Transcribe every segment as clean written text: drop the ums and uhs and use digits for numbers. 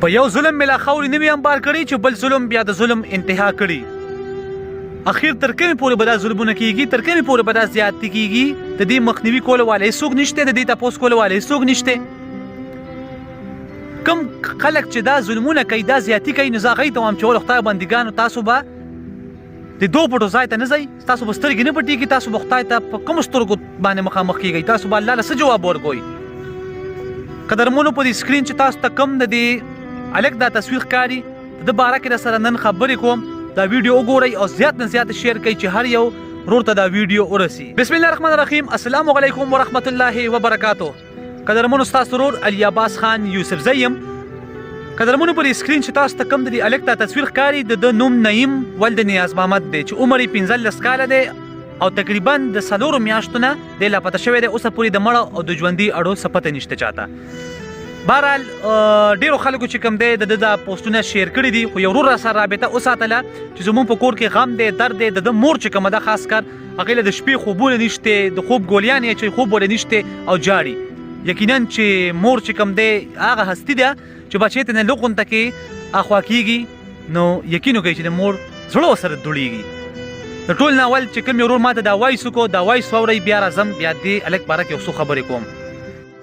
په یو ظلم مې لا خاورې نه وي انبار کړی چې بل ظلم بیا د ظلم انتها کړي. اخر تر کومې پورې به دا ظلمونه کېږي، تر کومې پورې به دا زیاتې کېږي، د دې مخنیوي کولو والی څوک نشته، د دې تپوس کولو والی څوک نشته. کم خلک چې دا ظلمونه کوي، دا زیاتې کوي، نو زه هغوی ته وایم چې ول خدای بندګانو تاسو به د دو پټو ځای ته نه ځئ، تاسو به سترګې نه پټېږي، تاسو به خدای ته په کومو سترګو باندې مخامخ کېږئ، تاسو به الله له څه جواب ورکوئ. قدرمنو په دې سکرین چې تاسو ته کم د دې هلک دا تصویر ښکاري، د ده باره کې در سره نن خبرې کوم. دا ویډیو وګورئ او زیات نه زیات شیر کړئ چې هر یو ورور ته دا ویډیو ورسي. بسم الله الرحمن الرحیم. السلام علیکم ورحمت الله وبرکاتو. قدرمنو ستاسو ورور علي عباس خان یوسف زی یم. قدرمنو پر سکرین چې تاسو ته کم د دې هلک دا تصویر ښکاري، د ده نوم نعیم ولد نیاز محمد دی چې عمر یې 15 کاله دی او تقریبا د 4 میاشتو نه دی لاپته شوی دی. اوسه پورې د مړه او د ژوندي اړو څه پته نشته چاته. بهرحال ډیرو خلکو چې کوم دی د ده دا پوسټونه شیر کړي دي، خو یو ورور راسره رابطه وساتله چې زموږ په کور کې غم دی، درد دی. د ده مور چې کومه ده خاص کر هغې له د شپې خوبونه نشته، د خوب ګولیانې چې خوب ورې نشته او جاړي. یقینا چې مور چې کوم دی هغه هستي ده چې بچی ته نه لغونته کې اخوا کېږي، نو یقین وکړئ چې د مور زړه ورسره دوړېږي. د ټول نه اول چې کوم یو ورور ما ته دا وایس وکړو، دا وایس واورئ، بیا راځم بیا دې هلک باره کې یو څو خبرې کوم.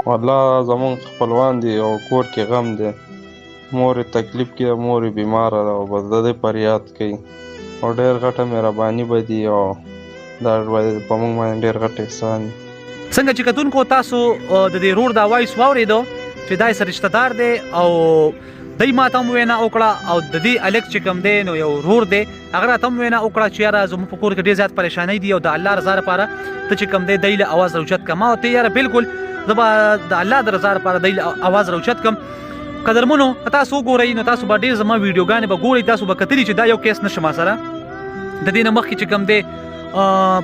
والله زمونږ خپلوان دي او کور کې غم دی، مور یې تکلیف کې ده، مور یې بیماره ده او بس د دې فریاد کوي او ډېر غټه مهرباني به دي او دا په موږ باندې ډېر غټ احسان دی. څنګه چې کتونکو تاسو د دې ورور دا وایس واورېدو چې دا یې سره رشته دار دی او دی ما ته هم وینا وکړه او د دې هلک چې کوم دی نو یو ورور دی هغه راته هم وینا وکړه چې یاره زموږ په کور کې ډېر زیات پریشانۍ دي او د الله رضا لپاره ته چې کوم دی دی له اواز راوچت کړه. ما ورته یاره بلکل زه به د الله د رضا لپاره دی له اواز راوچت کړم. قدرمنو تاسو وګورئ نو تاسو به ډېر زما ویډیوګانې به ګورئ، تاسو به کتلي چې دا یو کیس نشه ما سره. د دې نه مخکې چې کوم دی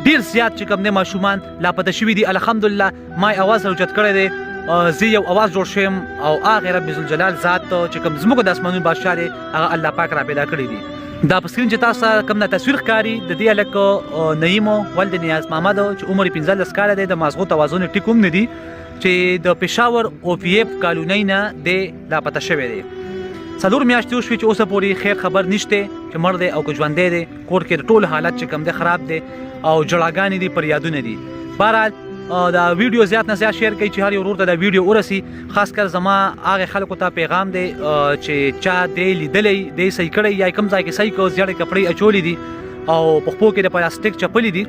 ډېر زیات چې کوم دی ماشومان لاپته شوي دي. الحمدلله ما یې اواز راوچت کړی دی، زه یو اواز جوړ شویم او هغې رب ذوالجلال ذات چې کوم زموږ د اسمانونو بادشاه دی هغه الله پاک را پیدا کړي دي. دا په سکرین چې تاسو کوم دا تصویر ښکاري د دې هلک نعیم ولد نیاز محمد چې عمر یې 15 کاله دی، د مازغو توازن یې ټیک هم نه دي، چې د پېښور OPF کالونۍ نه دی لاپته شوی دی. 4 میاشتې وشوې چې اوسه پورې خیر خبر نشته چې مړ دی او که ژوندی دی. کور کې د ټول حالت چې کوم دی خراب دی او جړاګانې دي، فریادونه دي. بهرحال دا ویډیو زیات نه زیات شیر کړئ چې هر یو ورور ته دا ویډیو ورسي. خاص کر زما هغې خلکو ته پیغام دی چې چا دی لیدلی دی صحیح کړی یا کوم ځای کې صحیح کړو، زیړې کپړې اچولې دي او په پښو کې د پلاستیک چپلې دي.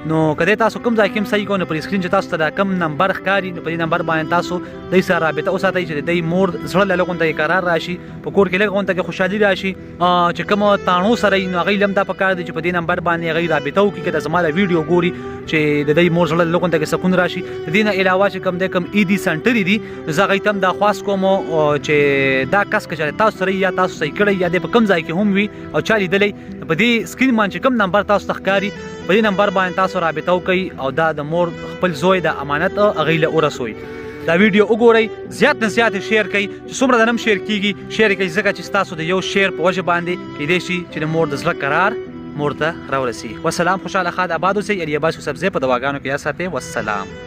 نو که تاسو کوم ځای کې هم صحیح کوو نو پر سکرین چې تاسو ته دا کم نمبر ښکاري نو په دې نمبر باندې تاسو دی سره رابطه وساتئ چې د دی مور زړه له لږ غونته کې قرار راشي، په کور کې لږ غونته کې خوشحالي راشي. چې کوم تاڼو سره یي نو هغوی له هم دا پکار دی چې په دې نمبر باندې هغوی رابطه وکړي که د زما دا ویډیو ګوري چې د دی مور زړه له لږ غونته کې سکون راشي. د دې نه علاوه چې کوم دی کوم ایدي سنټرې دي نو زه هغوی ته هم دا خواست کوم چې دا کس که چېرې تاسو سره یا تاسو صحیح کړی یا دی په کوم ځای کې هم وي او چا لیدلی په دې سکرین باندې چې کوم نمبر تاسو ته ښکاري په دې نمبر باندې تاسو رابطه وکړئ او دا د مور خپل زوی د امانت هغوی له ورسوئ. دا ویډیو وګورئ، زیات نه زیات شیر کړئ، چې څومره د نم شیر کېږي شیر کړئ، ځکه چې ستاسو د یو شیر په وجه باندې کیدای شي چې د مور د زړه قرار مور ته راورسي. والسلام. خوشحاله ښاد آباد اوسئ. علي عباس یوسف زی په دواګانو کې یاد ساتئ. والسلام.